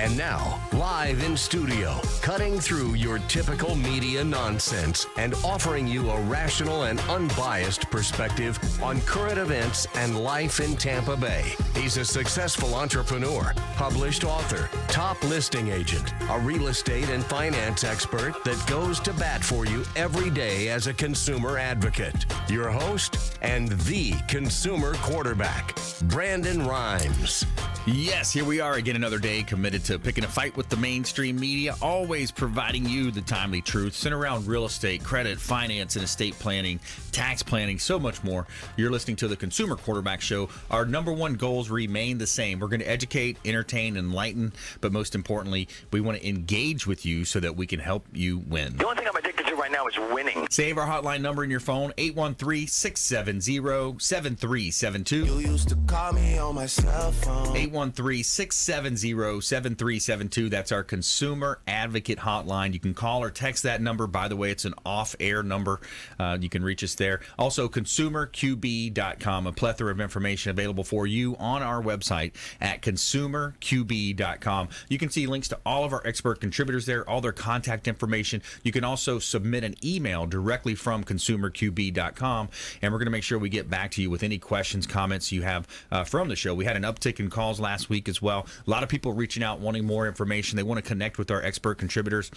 And now, live in studio, cutting through your typical media nonsense and offering you a rational and unbiased perspective on current events and life in Tampa Bay. He's a successful entrepreneur, published author, top listing agent, a real estate and finance expert that goes to bat for you every day as a consumer advocate. Your host and the consumer quarterback, Brandon Rhymes. Yes, here we are again, another day committed to picking a fight with the mainstream media, always providing you the timely truth centered around real estate, credit, finance, and estate planning, tax planning, so much more. You're listening to the Consumer Quarterback Show. Our number one goals remain the same. We're going to educate, entertain, enlighten, but most importantly, we want to engage with you so that we can help you win. The only thing I'm addicted to right now is winning. Save our hotline number in your phone, 813-670-7372. You used to call me on my cell phone. 813-670-7372. That's our consumer advocate hotline. You can call or text that number. By the way, it's an off-air number. You can reach us there. Also, consumerqb.com. A plethora of information available for you on our website at consumerqb.com. You can see links to all of our expert contributors there, all their contact information. You can also submit an email directly from consumerqb.com, and we're going to make sure we get back to you with any questions, comments you have from the show. We had an uptick in calls last week as well. A lot of people reaching out wanting more information. They want to connect with our expert contributors,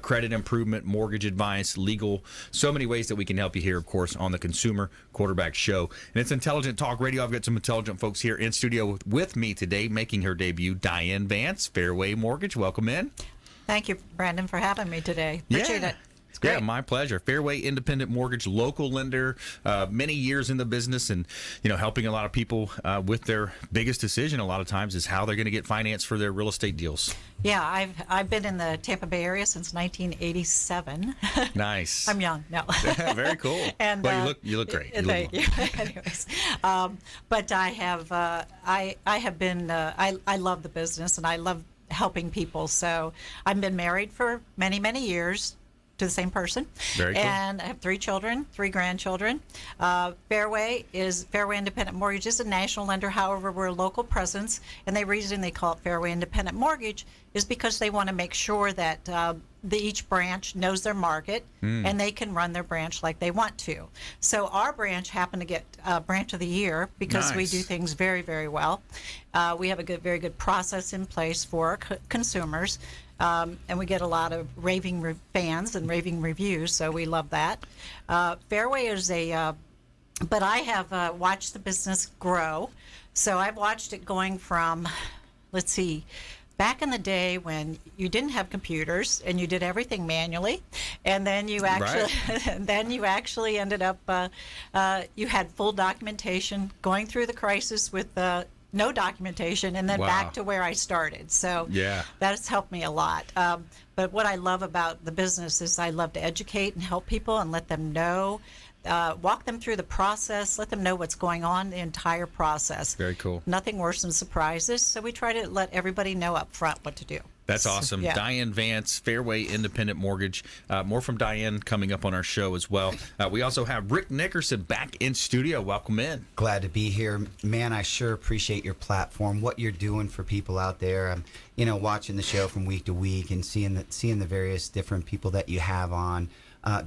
credit improvement, mortgage advice, legal, so many ways that we can help you here, of course, on the Consumer Quarterback Show. And it's Intelligent Talk Radio. I've got some intelligent folks here in studio with me today, making her debut, Diane Vance, Fairway Mortgage. Welcome in. Thank you, Brandon, for having me today. Appreciate it. It's great. Yeah, my pleasure. Fairway Independent Mortgage, local lender, many years in the business, and helping a lot of people with their biggest decision. A lot of times is how they're going to get finance for their real estate deals. Yeah, I've been in the Tampa Bay area since 1987. Nice. I'm young. No. Very cool. And well, you look great. Thank you. Anyways, but I have been. I love the business and I love helping people. So I've been married for many, many years to the same person. Very cool. And I have 3 children, 3 grandchildren. Fairway Independent Mortgage is a national lender. However, we're a local presence, and the reason they call it Fairway Independent Mortgage is because they want to make sure that each branch knows their market and they can run their branch like they want to. So our branch happened to get Branch of the Year because we do things very, very well. We have a very good process in place for our consumers. And we get a lot of raving fans and raving reviews, so we love that. Fairway is but I have watched the business grow. So I've watched it going from, back in the day when you didn't have computers and you did everything manually, and then you actually ended up, you had full documentation going through the crisis with no documentation, and then back to where I started. So that has helped me a lot. But what I love about the business is I love to educate and help people and let them know, walk them through the process, let them know what's going on, the entire process. Very cool. Nothing worse than surprises. So we try to let everybody know up front what to do. That's awesome. Yeah. Diane Vance, Fairway Independent Mortgage. More from Diane coming up on our show as well. We also have Rick Nickerson back in studio. Welcome in. Glad to be here. Man, I sure appreciate your platform, what you're doing for people out there. I'm, watching the show from week to week and seeing the various different people that you have on.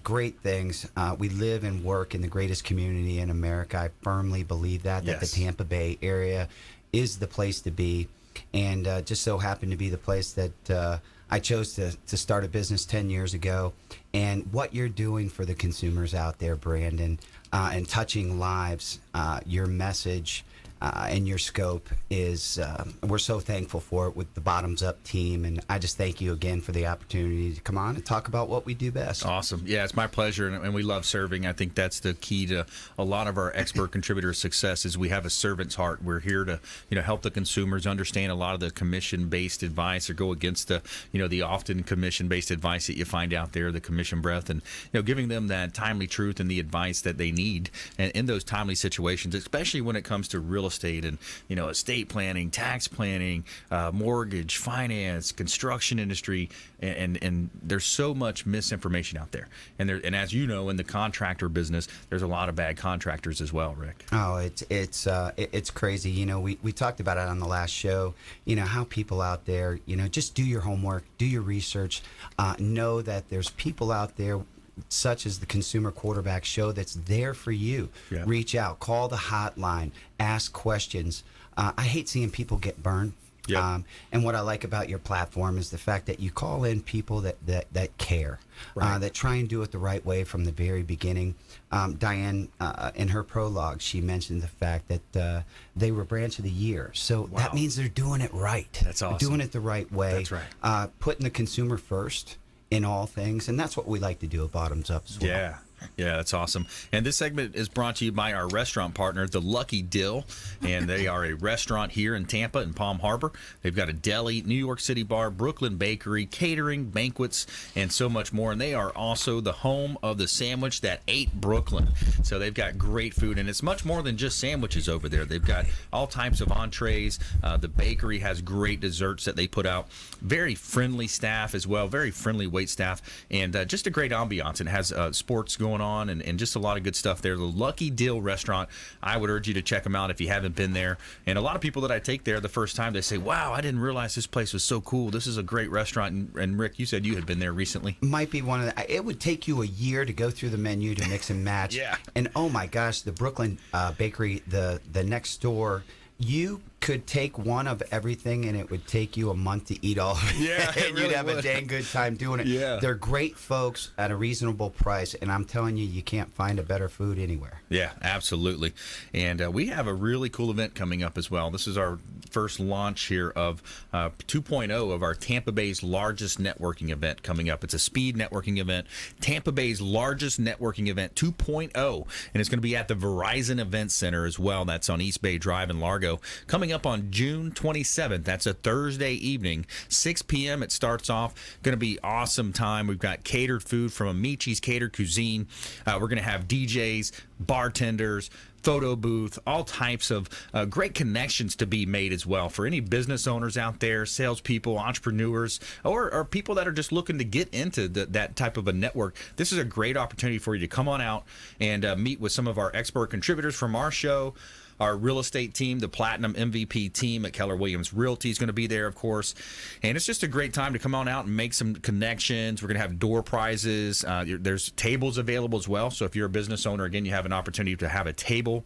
Great things. We live and work in the greatest community in America. I firmly believe that the Tampa Bay area is the place to be. And just so happened to be the place that I chose to start a business 10 years ago. And what you're doing for the consumers out there, Brandon, and touching lives, your message and your scope is, we're so thankful for it with the Bottomzupp team. And I just thank you again for the opportunity to come on and talk about what we do best. Awesome. Yeah, it's my pleasure. And we love serving. I think that's the key to a lot of our expert contributor success is we have a servant's heart. We're here to, help the consumers understand a lot of the commission-based advice or go against the, the often commission-based advice that you find out there, the commission breath, and, giving them that timely truth and the advice that they need and in those timely situations, especially when it comes to real estate and, estate planning, tax planning, mortgage, finance, construction industry, and there's so much misinformation out there. And as you know, in the contractor business, there's a lot of bad contractors as well, Rick. Oh, it's crazy. We talked about it on the last show. How people out there, just do your homework, do your research, know that there's people out there such as the Consumer Quarterback Show that's there for you. Yeah. Reach out, call the hotline, ask questions. I hate seeing people get burned. Yeah. And what I like about your platform is the fact that you call in people that care, Right. that try and do it the right way from the very beginning. Diane, in her prologue, she mentioned the fact that they were Branch of the Year. So Wow. that means they're doing it right. That's awesome. They're doing it the right way. That's right. Putting the consumer first in all things. And that's what we like to do at Bottomzupp as well. Yeah. Yeah, that's awesome. And this segment is brought to you by our restaurant partner, the Lucky Dill. And they are a restaurant here in Tampa and Palm Harbor. They've got a deli, New York City bar, Brooklyn bakery, catering, banquets, and so much more. And they are also the home of the sandwich that ate Brooklyn. So they've got great food. And it's much more than just sandwiches over there. They've got all types of entrees. The bakery has great desserts that they put out. Very friendly staff as well. Very friendly wait staff. And just a great ambiance. It has sports going on and just a lot of good stuff there. The Lucky Dill restaurant, I would urge you to check them out if you haven't been there. And a lot of people that I take there the first time, they say, wow, I didn't realize this place was so cool. This is a great restaurant. And Rick, you said you had been there recently. Might be one of the, it would take you a year to go through the menu to mix and match. Yeah. And oh my gosh, the Brooklyn bakery, the next door, you could take one of everything and it would take you a month to eat all of it. Yeah, it and really you'd have would. a dang good time doing it. Yeah. They're great folks at a reasonable price, and I'm telling you, you can't find a better food anywhere. Yeah, absolutely. And we have a really cool event coming up as well. This is our first launch here of 2.0 of our Tampa Bay's largest networking event coming up. It's a speed networking event, Tampa Bay's largest networking event 2.0, and it's going to be at the Verizon Event Center as well. That's on East Bay Drive in Largo. Coming up on June 27th. That's a Thursday evening, 6 p.m. It starts off. Going to be awesome time. We've got catered food from Amici's Catered Cuisine. We're going to have DJs, bartenders, photo booth, all types of great connections to be made as well for any business owners out there, salespeople, entrepreneurs, or people that are just looking to get into that type of a network. This is a great opportunity for you to come on out and meet with some of our expert contributors from our show. Our real estate team, the Platinum MVP team at Keller Williams Realty is going to be there, of course. And it's just a great time to come on out and make some connections. We're going to have door prizes. There's tables available as well. So if you're a business owner, again, you have an opportunity to have a table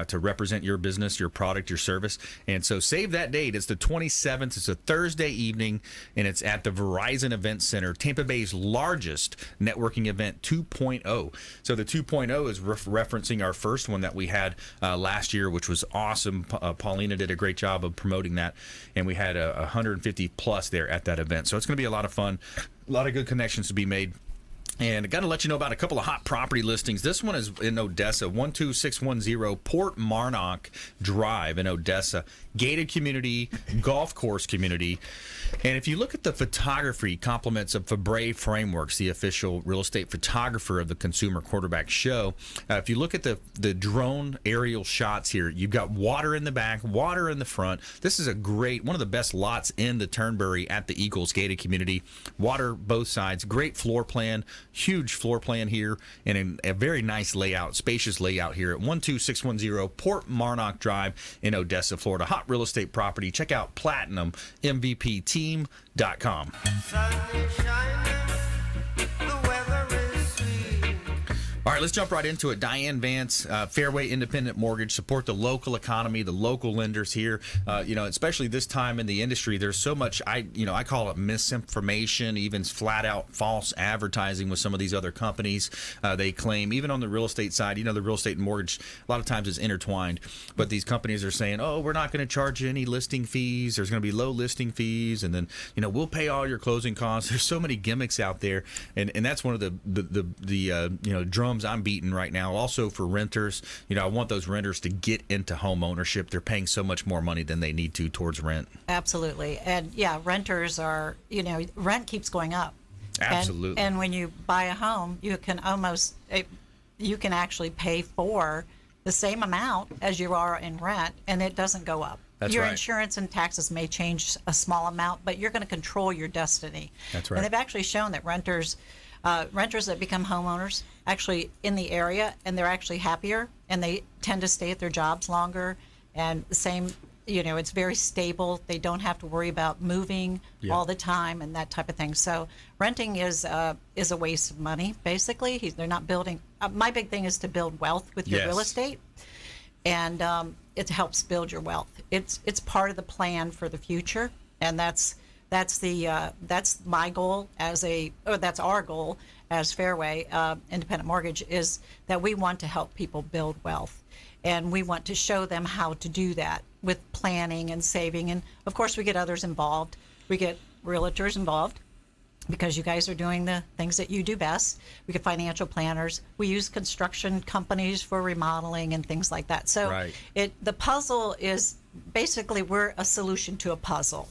to represent your business, your product, your service. And so save that date. It's the 27th. It's a Thursday evening, and it's at the Verizon Event Center, Tampa Bay's largest networking event 2.0. So the 2.0 is referencing our first one that we had last year, which was awesome. Paulina did a great job of promoting that, and we had 150 plus there at that event. So it's going to be a lot of fun, a lot of good connections to be made. And I got to let you know about a couple of hot property listings. This one is in Odessa, 12610 Port Marnock Drive in Odessa. Gated community, golf course community. And if you look at the photography compliments of Fabre Frameworks, the official real estate photographer of the Consumer Quarterback Show, if you look at the drone aerial shots here, you've got water in the back, water in the front. This is one of the best lots in the Turnberry at the Eagles gated community. Water both sides, great floor plan, huge floor plan here, and a very nice layout, spacious layout here at 12610 Port Marnock Drive in Odessa, Florida. Hot real estate property. Check out PlatinumMVPTeam.com. All right, let's jump right into it. Diane, Vance, Fairway Independent Mortgage, support the local economy, the local lenders here. Especially this time in the industry, there's so much, I call it misinformation, even flat out false advertising with some of these other companies. They claim, even on the real estate side, the real estate and mortgage a lot of times is intertwined. But these companies are saying, oh, we're not going to charge you any listing fees. There's going to be low listing fees. And then, we'll pay all your closing costs. There's so many gimmicks out there. And that's one of the drums I'm beating right now. Also for renters, I want those renters to get into home ownership. They're paying so much more money than they need to towards rent. Absolutely. And yeah, renters are, rent keeps going up. Absolutely. And when you buy a home, you can actually pay for the same amount as you are in rent, and it doesn't go up. That's your right. insurance and taxes may change a small amount, but you're going to control your destiny. That's right. And they've actually shown that renters that become homeowners actually in the area, and they're actually happier, and they tend to stay at their jobs longer. And the same, it's very stable. They don't have to worry about moving all the time and that type of thing. So renting is a waste of money, basically. They're not building. My big thing is to build wealth with your real estate, and it helps build your wealth. It's part of the plan for the future, and that's my goal that's our goal as Fairway Independent Mortgage, is that we want to help people build wealth, and we want to show them how to do that with planning and saving. And of course, we get others involved. We get realtors involved, because you guys are doing the things that you do best. We get financial planners. We use construction companies for remodeling and things like that. So the puzzle is basically, we're a solution to a puzzle.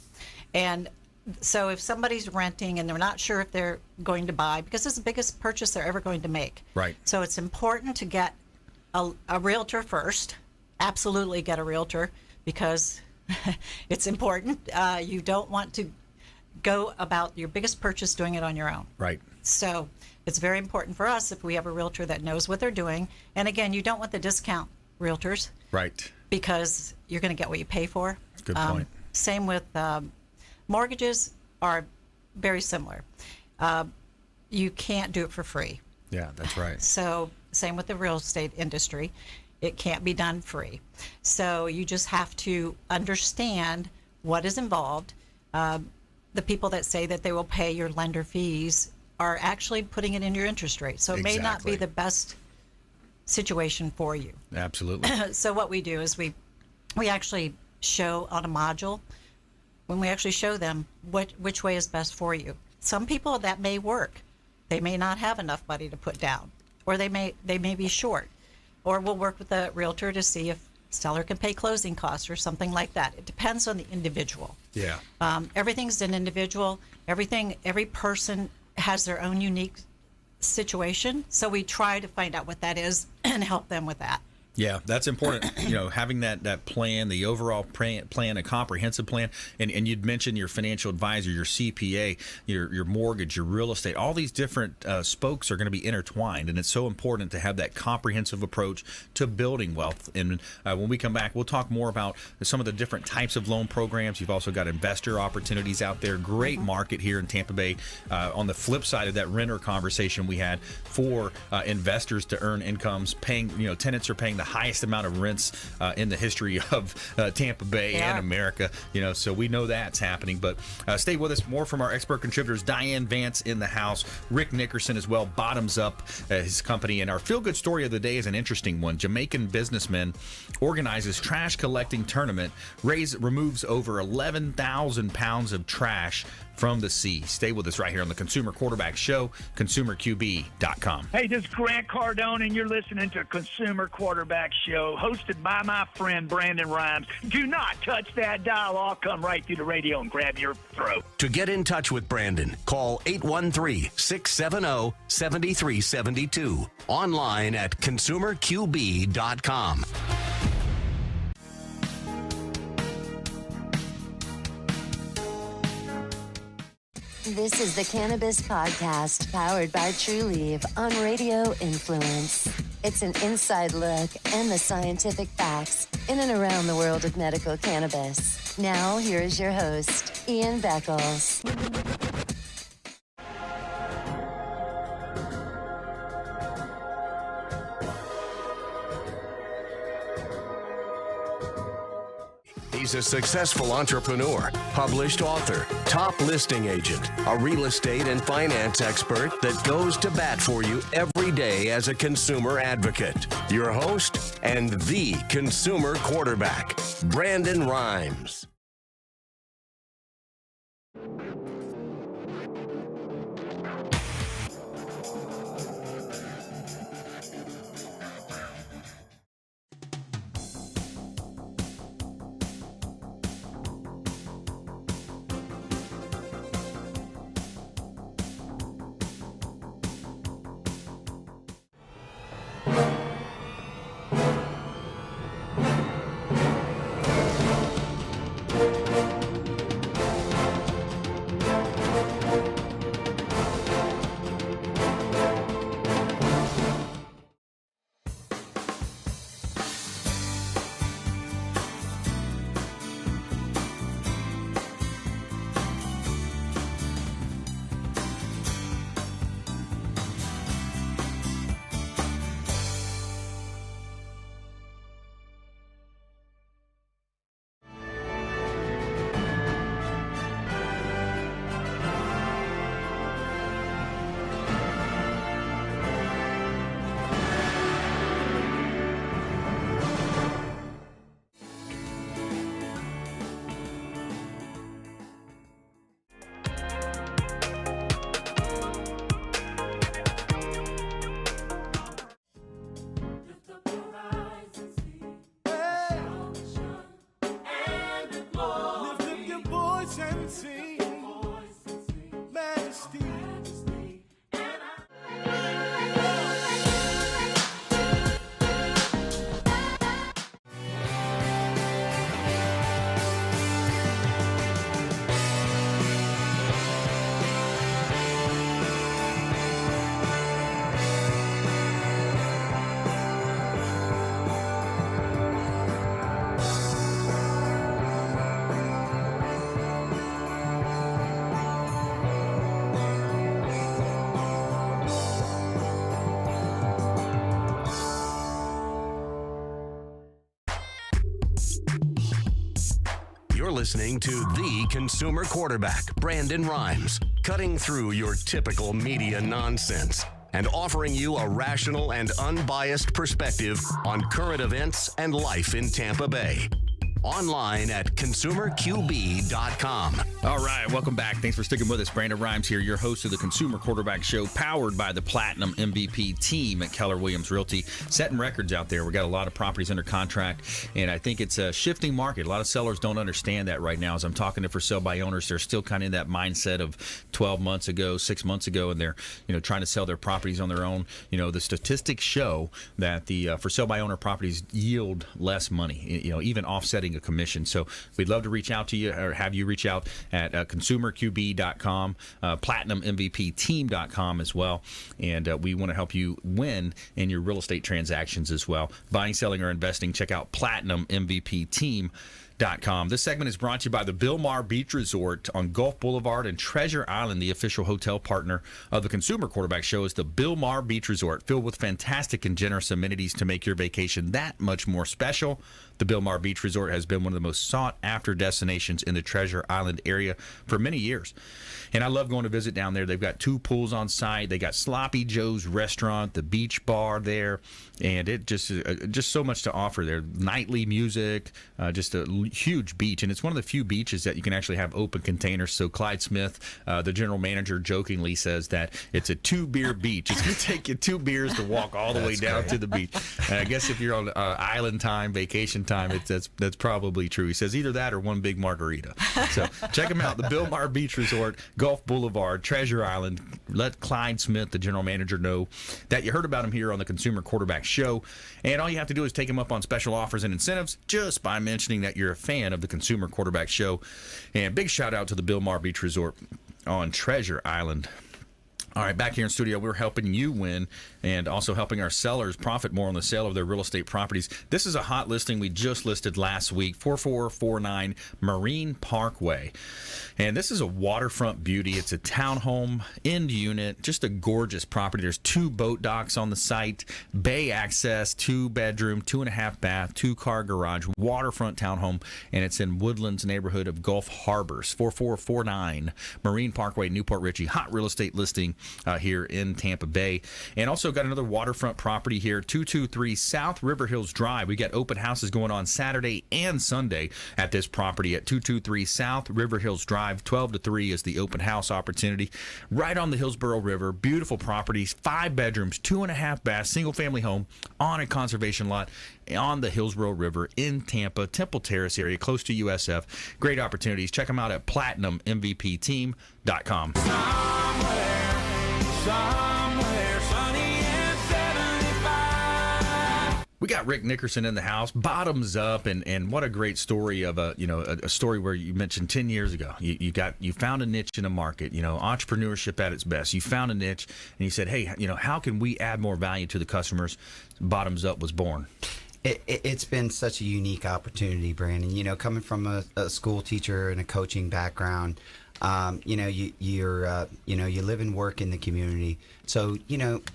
And so if somebody's renting and they're not sure if they're going to buy, because it's the biggest purchase they're ever going to make. Right. So it's important to get a realtor first. Absolutely get a realtor, because it's important. You don't want to go about your biggest purchase doing it on your own. Right. So it's very important for us if we have a realtor that knows what they're doing. And again, you don't want the discount realtors. Right. Because you're going to get what you pay for. Good point. Same with mortgages are very similar. You can't do it for free. Yeah, that's right. So same with the real estate industry. It can't be done free. So you just have to understand what is involved. The people that say that they will pay your lender fees are actually putting it in your interest rate. So it may not be the best situation for you. Absolutely. So what we do is we actually show on a module, when we actually show them which way is best for you. Some people, that may work. They may not have enough money to put down, or they may be short. Or we'll work with the realtor to see if seller can pay closing costs or something like that. It depends on the individual. Yeah. Everything's an individual. Every person has their own unique situation. So we try to find out what that is and help them with that. Yeah, that's important. Having that plan, the overall plan, a comprehensive plan, and you'd mentioned your financial advisor, your CPA, your mortgage, your real estate. All these different spokes are going to be intertwined, and it's so important to have that comprehensive approach to building wealth. And when we come back, we'll talk more about some of the different types of loan programs. You've also got investor opportunities out there. Great market here in Tampa Bay. On the flip side of that renter conversation we had, for investors to earn incomes, tenants are paying the highest amount of rents in the history of Tampa Bay and America. So we know that's happening. But stay with us. More from our expert contributors. Diane, Vance in the house. Rick Nickerson as well. Bottomzupp, his company. And our feel-good story of the day is an interesting one. Jamaican businessman organizes trash collecting tournament, removes over 11,000 pounds of trash from the sea. Stay with us right here on the Consumer Quarterback Show, consumerqb.com. Hey, this is Grant Cardone, and you're listening to Consumer Quarterback Show, hosted by my friend Brandon Rhymes. Do not touch that dial. I'll come right through the radio and grab your throat. To get in touch with Brandon, call 813-670-7372. Online at consumerqb.com. This is the Cannabis Podcast, powered by TrueLeaf on Radio Influence. It's an inside look and the scientific facts in and around the world of medical cannabis. Now, here is your host, Ian Beckles. He's a successful entrepreneur, published author, top listing agent, a real estate and finance expert that goes to bat for you every day as a consumer advocate. Your host and the consumer quarterback, Brandon Rhymes. You're listening to the consumer quarterback, Brandon Rhymes, cutting through your typical media nonsense and offering you a rational and unbiased perspective on current events and life in Tampa Bay. Online at consumerqb.com. All right, welcome back. Thanks for sticking with us. Brandon Rhymes here, your host of the Consumer Quarterback Show, powered by the Platinum MVP team at Keller Williams Realty. Setting records out there. We got a lot of properties under contract, and I think it's a shifting market. A lot of sellers don't understand that right now. As I'm talking to for sale by owners, they're still kind of in that mindset of 12 months ago, 6 months ago, and they're trying to sell their properties on their own. The statistics show that the for sale by owner properties yield less money. Even offsetting a commission. So we'd love to reach out to you or have you reach out at consumerqb.com, platinummvpteam.com as well. And we want to help you win in your real estate transactions as well. Buying, selling, or investing, check out platinummvpteam.com. This segment is brought to you by the Bilmar Beach Resort on Gulf Boulevard and Treasure Island. The official hotel partner of the Consumer Quarterback Show is the Bilmar Beach Resort, filled with fantastic and generous amenities to make your vacation that much more special. The Bilmar Beach Resort has been one of the most sought-after destinations in the Treasure Island area for many years. And I love going to visit down there. They've got 2 pools on site. They got Sloppy Joe's restaurant, the beach bar there, and it just so much to offer there. Nightly music, just a huge beach. And it's one of the few beaches that you can actually have open containers. So Clyde Smith, the general manager, jokingly says that it's a 2-beer beach. It's going to take you 2 beers to walk all the way down to the beach. And I guess if you're on island time, vacation time, that's probably true. He says either that or 1 big margarita. So check them out, the Bilmar Beach Resort, Gulf Boulevard, Treasure Island. Let Clyde Smith, the general manager, know that you heard about him here on the Consumer Quarterback Show. And all you have to do is take him up on special offers and incentives just by mentioning that you're a fan of the Consumer Quarterback Show. And big shout out to the Bilmar Beach Resort on Treasure Island. All right, back here in studio, we're helping you win and also helping our sellers profit more on the sale of their real estate properties. This is a hot listing we just listed last week, 4449 Marine Parkway. And this is a waterfront beauty. It's a townhome, end unit, just a gorgeous property. There's 2 boat docks on the site, bay access, 2-bedroom, 2.5 bath, 2-car garage, waterfront townhome, and it's in Woodlands neighborhood of Gulf Harbors. 4449 Marine Parkway, Newport Richey. Hot real estate listing here in Tampa Bay. And also got another waterfront property here, 223 South River Hills Drive. We got open houses going on Saturday and Sunday at this property at 223 South River Hills Drive. 12 to 3 is the open house opportunity. Right on the Hillsborough River. Beautiful properties, 5 bedrooms, 2.5 baths, single family home on a conservation lot on the Hillsborough River in Tampa, Temple Terrace area, close to USF. Great opportunities. Check them out at platinummvpteam.com. Somewhere sunny and 75. We got Rick Nickerson in the house, Bottomzupp, and what a great story of a story where you mentioned 10 years ago. You found a niche in a market, entrepreneurship at its best. You found a niche and you said, hey, how can we add more value to the customers? Bottomzupp was born. It's been such a unique opportunity, Brandon. Coming from a school teacher and a coaching background, you live and work in the community. So,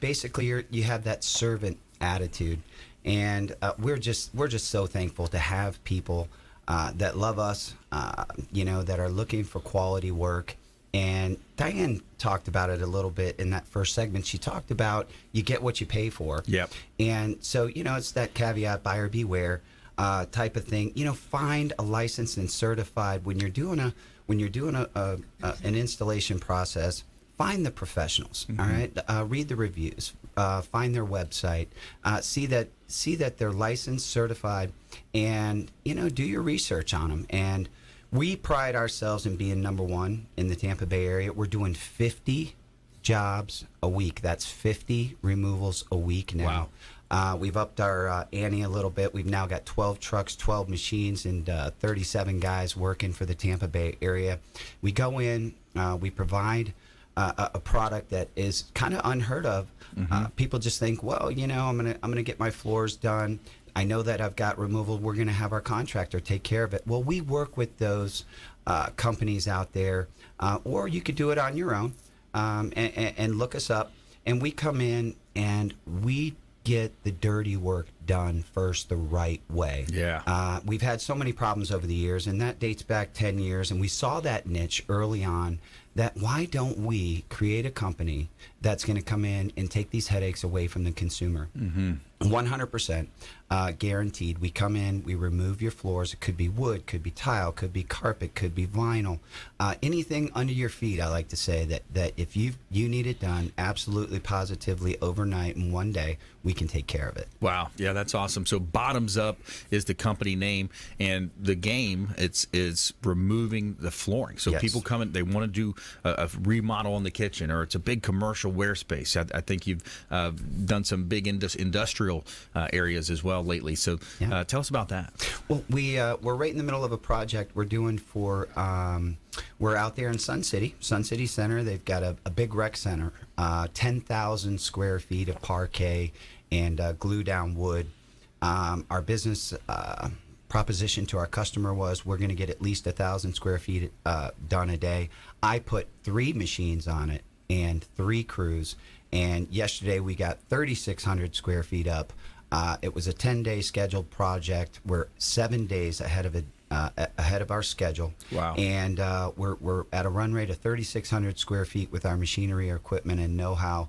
basically you have that servant attitude. And we're just so thankful to have people that love us, that are looking for quality work. And Diane talked about it a little bit in that first segment. She talked about you get what you pay for. Yep. And so, it's that caveat, buyer beware type of thing. Find a licensed and certified when you're doing an installation process. Find the professionals. Mm-hmm. All right. Read the reviews. Find their website. See that they're licensed, certified, and do your research on them. And we pride ourselves in being number 1 in the Tampa Bay area. We're doing 50 jobs a week. That's 50 removals a week now. Wow. We've upped our ante a little bit. We've now got 12 trucks, 12 machines, and 37 guys working for the Tampa Bay area. We go in, we provide a product that is kind of unheard of. Mm-hmm. People just think, well, I'm gonna get my floors done. I know that I've got removal. We're gonna have our contractor take care of it. Well, we work with those companies out there, or you could do it on your own, and look us up. And we come in and we get the dirty work done first the right way. Yeah. We've had so many problems over the years, and that dates back 10 years, and we saw that niche early on, that why don't we create a company that's going to come in and take these headaches away from the consumer? 100% guaranteed. We come in, we remove your floors. It could be wood, could be tile, could be carpet, could be vinyl. Anything under your feet, I like to say that if you need it done absolutely positively overnight in one day, we can take care of it. Wow. Yeah, that's awesome. So Bottomzupp is the company name, and the game is removing the flooring. So Yes. people come in, they want to do a remodel in the kitchen, or it's a big commercial wear space. I think you've done some big industrial areas as well lately. So Yeah. tell us about that. Well, we're right in the middle of a project we're doing for. We're out there in Sun City Center. They've got a big rec center, 10,000 square feet of parquet and glue down wood. Our business proposition to our customer was we're going to get at least 1,000 square feet done a day. I put 3 machines on it and 3 crews. And yesterday we got 3,600 square feet up. It was a 10-day scheduled project. We're 7 days ahead of our schedule. Wow. And we're at a run rate of 3,600 square feet with our machinery, our equipment, and know-how.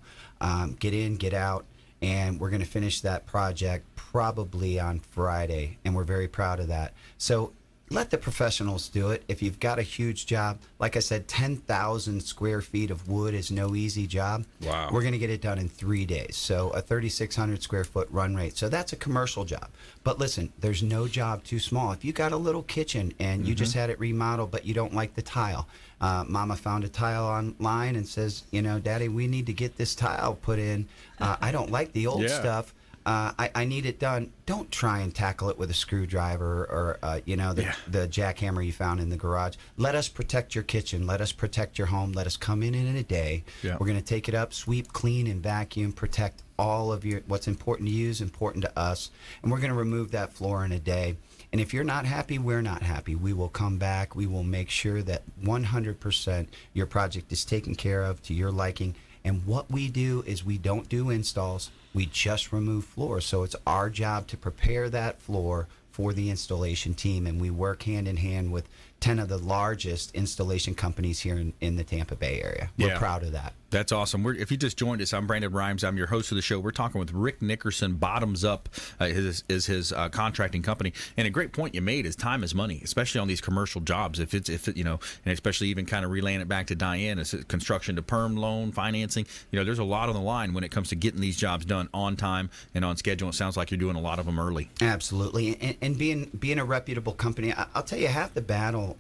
Get in, get out, and we're going to finish that project probably on Friday, and we're very proud of that. So let the professionals do it. If you've got a huge job, like I said, 10,000 square feet of wood is no easy job. Wow. We're going to get it done in 3 days. So a 3,600 square foot run rate. So that's a commercial job. But listen, there's no job too small. If you got a little kitchen and you just had it remodeled, but you don't like the tile, Mama found a tile online and says, Daddy, we need to get this tile put in. I don't like the old stuff. I need it done. Don't try and tackle it with a screwdriver or, the jackhammer you found in the garage. Let us protect your kitchen. Let us protect your home. Let us come in a day. Yeah. We're going to take it up, sweep, clean, and vacuum, protect all of what's important to you is important to us. And we're going to remove that floor in a day. And if you're not happy, we're not happy. We will come back. We will make sure that 100% your project is taken care of to your liking. And what we do is we don't do installs. We just remove floors. So it's our job to prepare that floor for the installation team. And we work hand in hand with 10 of the largest installation companies here in the Tampa Bay area. We're proud of that. That's awesome. If you just joined us, I'm Brandon Rhymes. I'm your host of the show. We're talking with Rick Nickerson. Bottomzupp is his contracting company. And a great point you made is time is money, especially on these commercial jobs. If and especially even kind of relaying it back to Diane, it's construction to perm loan financing. There's a lot on the line when it comes to getting these jobs done on time and on schedule. It sounds like you're doing a lot of them early. Absolutely. And being a reputable company, I'll tell you, half the battle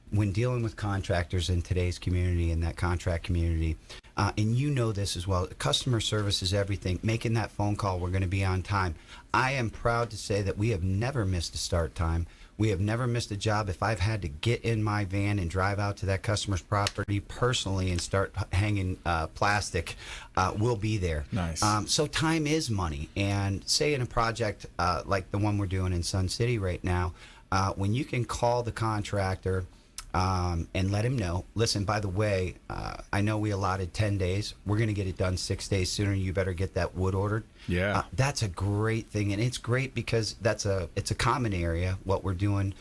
when dealing with contractors in today's community, in that contract community, and this as well, customer service is everything. Making that phone call, we're going to be on time. I am proud to say that we have never missed a start time. We have never missed a job. If I've had to get in my van and drive out to that customer's property personally and start hanging plastic, we'll be there. Nice. So time is money. And say in a project like the one we're doing in Sun City right now, when you can call the contractor and let him know, listen, by the way, I know we allotted 10 days. We're going to get it done 6 days sooner. You better get that wood ordered. Yeah. That's a great thing. And it's great because it's a common area, what we're doing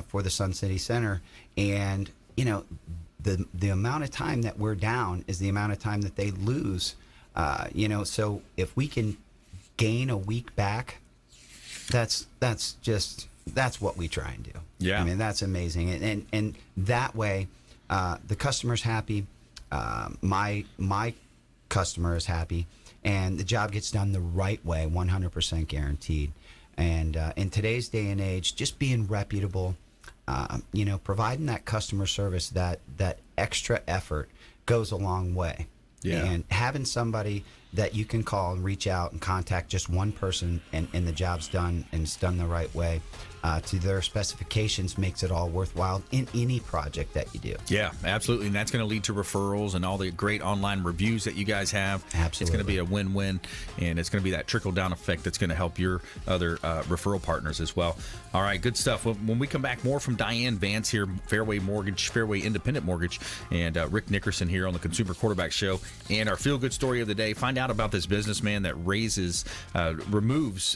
for the Sun City Center. And, the amount of time that we're down is the amount of time that they lose. So if we can gain a week back, that's what we try and do. Yeah. I mean, that's amazing. And that way, the customer's happy, my customer is happy, and the job gets done the right way, 100% guaranteed. And in today's day and age, just being reputable, providing that customer service, that extra effort goes a long way. Yeah. And having somebody that you can call and reach out and contact just one person and the job's done and it's done the right way to their specifications makes it all worthwhile in any project that you do. Yeah, absolutely. And that's going to lead to referrals and all the great online reviews that you guys have. Absolutely. It's going to be a win-win, and it's going to be that trickle-down effect that's going to help your other referral partners as well. All right, good stuff. When we come back, more from Diane Vance here, Fairway Independent Mortgage, and Rick Nickerson here on the Consumer Quarterback Show. And our feel-good story of the day, find find out about this businessman that removes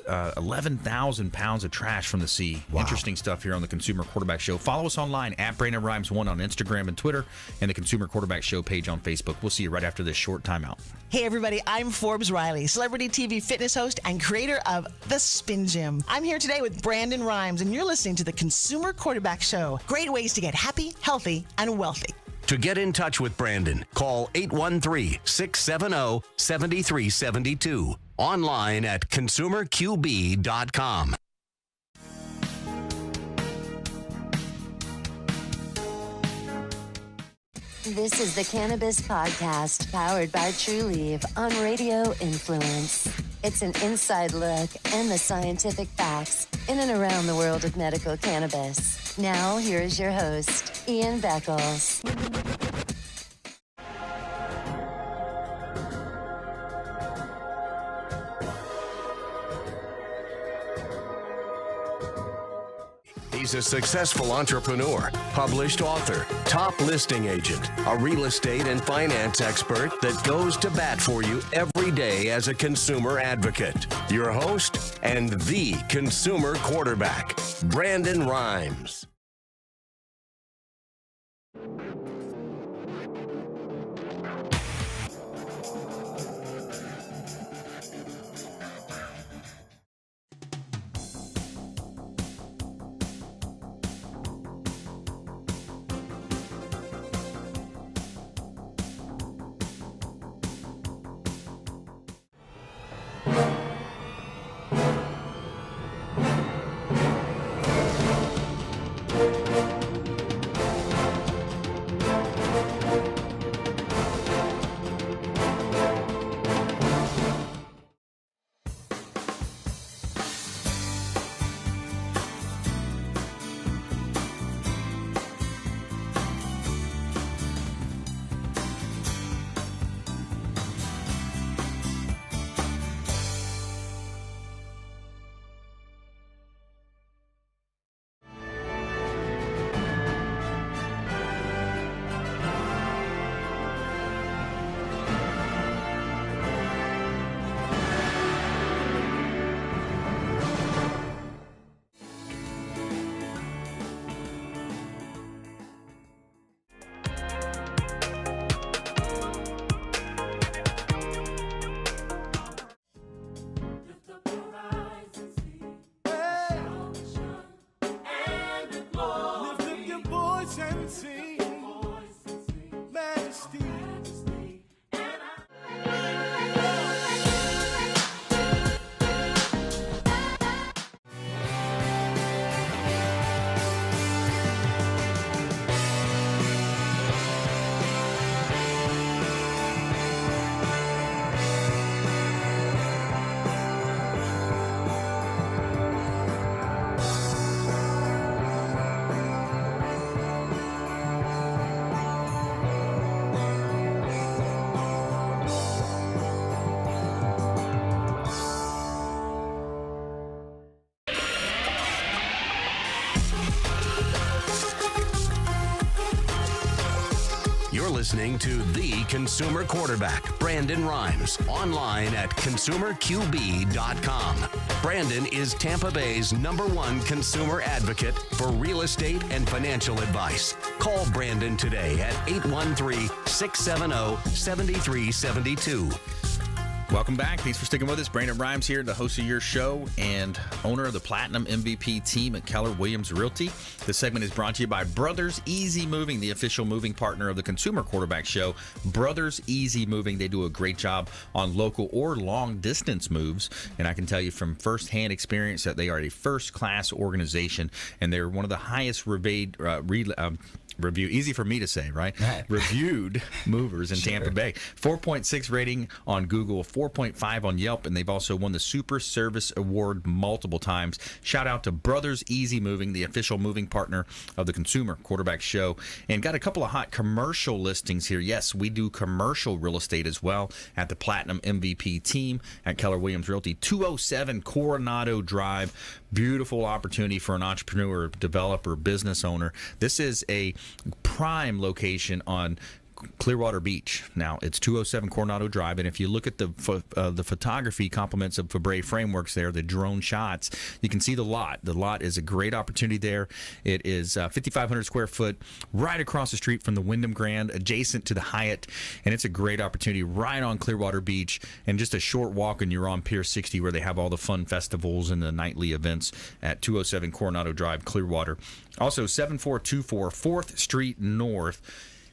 11,000 pounds of trash from the sea. Wow. Interesting stuff here on the Consumer Quarterback Show. Follow us online at Brandon Rhymes 1 on Instagram and Twitter, and the Consumer Quarterback Show page on Facebook. We'll see you right after this short timeout. Hey everybody, I'm Forbes Riley, celebrity TV fitness host and creator of The Spin Gym. I'm here today with Brandon Rhymes, and you're listening to the Consumer Quarterback Show. Great ways to get happy, healthy, and wealthy. To get in touch with Brandon, call 813-670-7372. Online at consumerqb.com. This is the Cannabis Podcast, powered by True Leaf on Radio Influence. It's an inside look and the scientific facts in and around the world of medical cannabis. Now, here is your host, Ian Beckles. He's a successful entrepreneur, published author, top listing agent, a real estate and finance expert that goes to bat for you every day as a consumer advocate. Your host and the consumer quarterback, Brandon Rhymes. You're listening to the consumer quarterback, Brandon Rhymes, online at consumerqb.com. Brandon is Tampa Bay's #1 consumer advocate for real estate and financial advice. Call Brandon today at 813-670-7372. Welcome back. Thanks for sticking with us. Brandon Rhymes here, the host of your show and owner of the Platinum MVP team at Keller Williams Realty. This segment is brought to you by Brothers Easy Moving, the official moving partner of the Consumer Quarterback Show. Brothers Easy Moving, they do a great job on local or long distance moves. And I can tell you from firsthand experience that they are a first-class organization, and they're one of the highest easy for me to say, right? Reviewed movers in Tampa Bay. 4.6 rating on Google, 4.5 on Yelp, and they've also won the Super Service Award multiple times. Shout out to Brothers Easy Moving, the official moving partner of the Consumer Quarterback Show. And got a couple of hot commercial listings here. Yes, we do commercial real estate as well at the Platinum MVP team at Keller Williams Realty. 207 Coronado Drive. Beautiful opportunity for an entrepreneur, developer, business owner. This is a prime location on Clearwater Beach. Now, it's 207 Coronado Drive, and if you look at the photography compliments of Fabre Frameworks there, the drone shots, you can see the lot. The lot is a great opportunity there. It is 5,500 square foot, right across the street from the Wyndham Grand, adjacent to the Hyatt, and it's a great opportunity right on Clearwater Beach, and just a short walk and you're on Pier 60 where they have all the fun festivals and the nightly events at 207 Coronado Drive, Clearwater. Also, 7424 4th Street North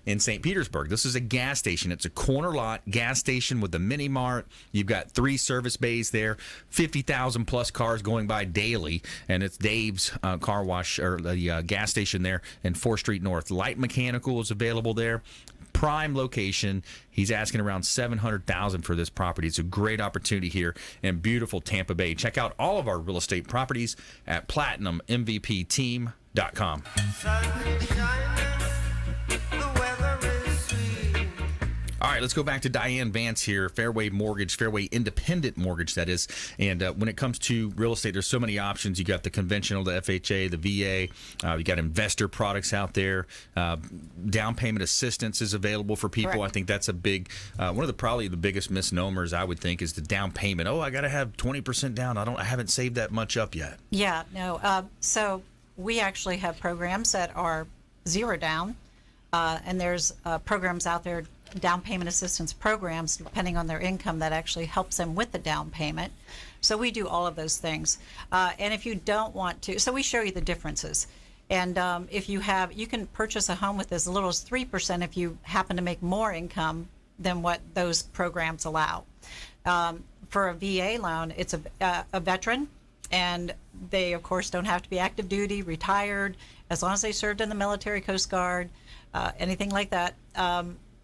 in St. Petersburg. This is a gas station. It's a corner lot gas station with a mini mart. You've got 3 service bays there, 50,000 plus cars going by daily, and it's Dave's car wash, or the gas station there in 4th Street North. Light mechanical is available there. Prime location. He's asking around $700,000 for this property. It's a great opportunity here in beautiful Tampa Bay. Check out all of our real estate properties at PlatinumMVPTeam.com. All right, let's go back to Diane Vance here, Fairway Mortgage, Fairway Independent Mortgage, that is. And when it comes to real estate, there's so many options. You got the conventional, the FHA, the VA. You got investor products out there. Down payment assistance is available for people. Correct. I think that's a big, one of the probably the biggest misnomers, I would think, is the down payment. Oh, I got to have 20% down. I haven't saved that much up yet. Yeah, no. So we actually have programs that are zero down, and there's programs out there, down payment assistance programs, depending on their income, that actually helps them with the down payment. So we do all of those things. And if you don't want to, so we show you the differences. And if you can purchase a home with as little as 3% if you happen to make more income than what those programs allow. For a VA loan, it's a veteran, and they, of course, don't have to be active duty, retired, as long as they served in the military, Coast Guard, anything like that.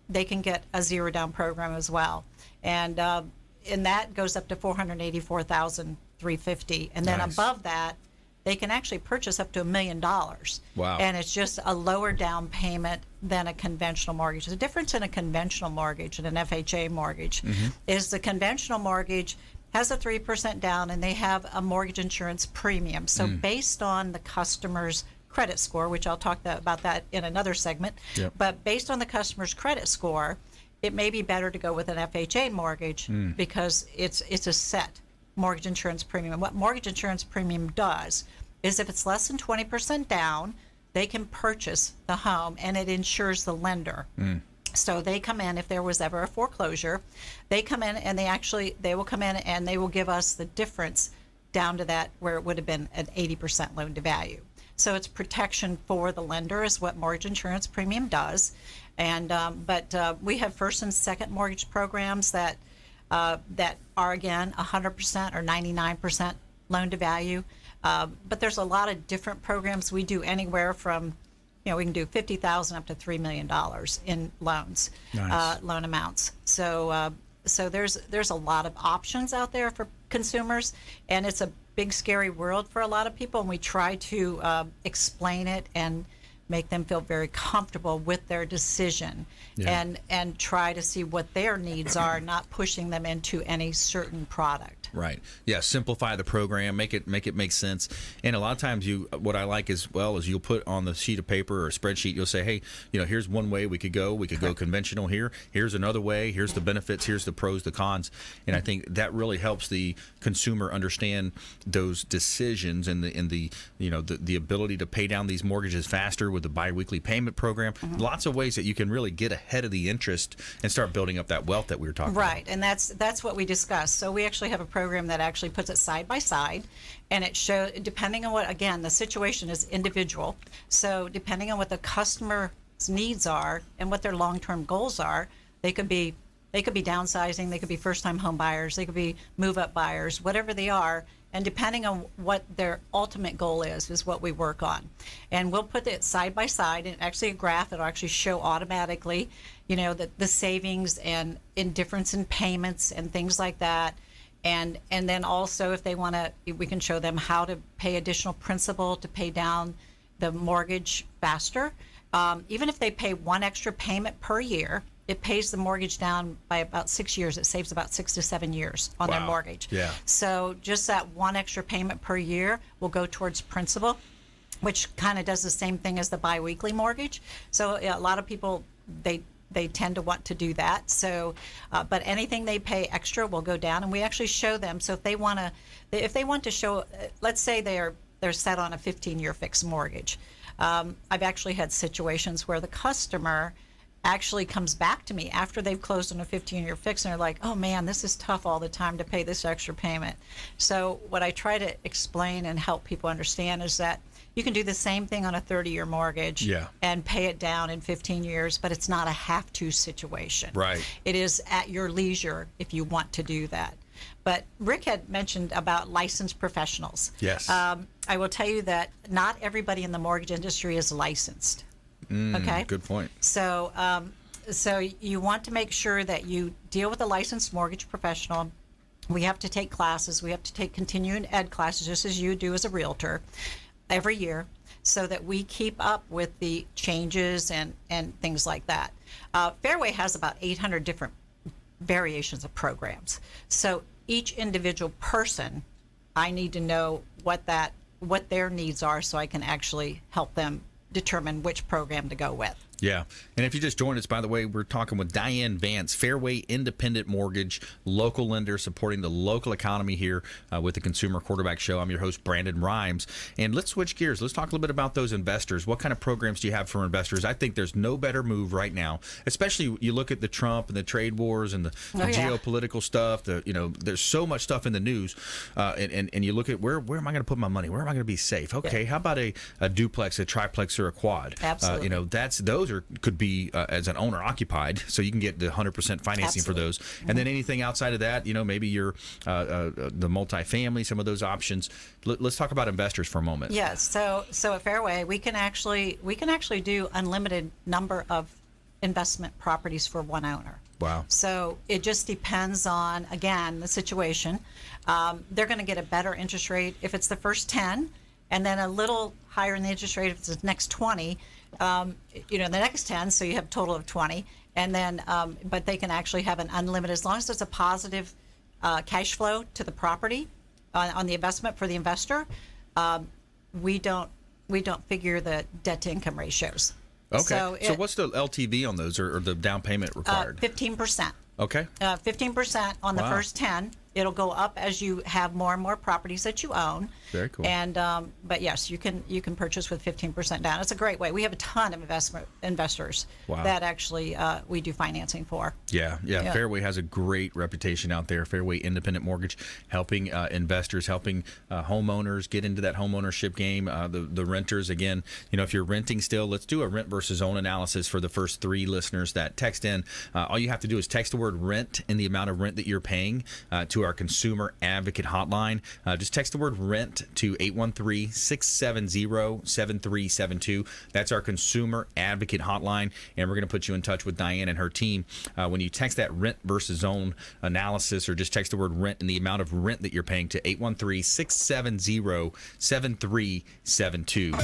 They can get a zero down program as well, and that goes up to $484,350, and then Nice. above that, they can actually purchase up to $1 million. Wow! And it's just a lower down payment than a conventional mortgage. The difference in a conventional mortgage and an FHA mortgage is the conventional mortgage has a 3% down, and they have a mortgage insurance premium. So based on the customer's credit score, which I'll talk about that in another segment, but based on the customer's credit score, it may be better to go with an FHA mortgage because it's a set mortgage insurance premium. What mortgage insurance premium does is if it's less than 20% down, they can purchase the home, and it insures the lender. So they come in, if there was ever a foreclosure, they come in and they will come in and they will give us the difference down to that where it would have been an 80% loan to value. So it's protection for the lender is what mortgage insurance premium does. And but we have first and second mortgage programs that are, again, 100% or 99% loan to value. But there's a lot of different programs. We do anywhere from, we can do $50,000 up to $3 million in loans, Nice. Loan amounts. So there's a lot of options out there for consumers, and it's a big scary world for a lot of people, and we try to explain it and make them feel very comfortable with their decision, and try to see what their needs are, not pushing them into any certain product. Right. Yeah. Simplify the program. Make it make sense. And a lot of times, what I like is you'll put on the sheet of paper or spreadsheet. You'll say, hey, here's one way we could go. We could go conventional here. Here's another way. Here's the benefits. Here's the pros, the cons. And I think that really helps the consumer understand those decisions and the ability to pay down these mortgages faster with the biweekly payment program. Lots of ways that you can really get ahead of the interest and start building up that wealth that we were talking about. Right, and that's what we discussed. So we actually have a program that actually puts it side by side, and it shows, depending on what, again, the situation is individual. So depending on what the customer's needs are and what their long-term goals are, they could be downsizing, they could be first-time home buyers, they could be move-up buyers, whatever they are. And depending on what their ultimate goal is what we work on. And we'll put it side by side, and actually a graph that'll actually show automatically, the savings and difference in payments and things like that. And then also if they want to, we can show them how to pay additional principal to pay down the mortgage faster. Even if they pay one extra payment per year, it pays the mortgage down by about 6 years. It saves about 6 to 7 years on their mortgage. Yeah. So just that one extra payment per year will go towards principal, which kind of does the same thing as the biweekly mortgage. So a lot of people, they they tend to want to do that. So, but anything they pay extra will go down, and we actually show them. So if they want to show, let's say they're set on a 15-year fixed mortgage. I've actually had situations where the customer actually comes back to me after they've closed on a 15-year fix, and they're like, oh man, this is tough all the time to pay this extra payment. So what I try to explain and help people understand is that you can do the same thing on a 30-year mortgage and pay it down in 15 years, but it's not a have-to situation. Right. It is at your leisure if you want to do that. But Rick had mentioned about licensed professionals. Yes. I will tell you that not everybody in the mortgage industry is licensed. Okay. Good point. So, so you want to make sure that you deal with a licensed mortgage professional. We have to take classes. We have to take continuing ed classes, just as you do as a realtor, every year, so that we keep up with the changes and things like that. Fairway has about 800 different variations of programs. So each individual person, I need to know what their needs are, so I can actually help them determine which program to go with. Yeah. And if you just joined us, by the way, we're talking with Diane Vance, Fairway Independent Mortgage, local lender supporting the local economy here with the Consumer Quarterback Show. I'm your host, Brandon Rhymes. And let's switch gears. Let's talk a little bit about those investors. What kind of programs do you have for investors? I think there's no better move right now, especially you look at the Trump and the trade wars and the geopolitical stuff. There's so much stuff in the news. And you look at where am I going to put my money? Where am I going to be safe? Okay, how about a duplex, a triplex, or a quad? Absolutely. Those could be as an owner occupied, so you can get the 100% financing for those. And then anything outside of that, maybe you're the multifamily, some of those options. Let's talk about investors for a moment. Yes. So at Fairway, we can actually do unlimited number of investment properties for one owner. Wow. So it just depends on, again, the situation. They're going to get a better interest rate if it's the first 10, and then a little higher in the interest rate if it's the next 20. The next 10, so you have a total of 20, and then but they can actually have an unlimited, as long as there's a positive cash flow to the property on the investment for the investor. We don't figure the debt to income ratios. Okay. So what's the LTV on those, or the down payment required? 15%. Okay. 15% on the first 10. It'll go up as you have more and more properties that you own. Very cool. And but yes, you can purchase with 15% down. It's a great way. We have a ton of investors that actually we do financing for. Yeah. Fairway has a great reputation out there. Fairway Independent Mortgage, helping investors, helping homeowners get into that homeownership game. The renters, again, if you're renting still, let's do a rent versus own analysis for the first 3 listeners that text in. All you have to do is text the word rent and the amount of rent that you're paying to our Consumer Advocate hotline. Just text the word rent to 813-670-7372. That's our Consumer Advocate hotline, and we're going to put you in touch with Diane and her team. When you text that rent versus own analysis, or just text the word rent and the amount of rent that you're paying to 813-670-7372.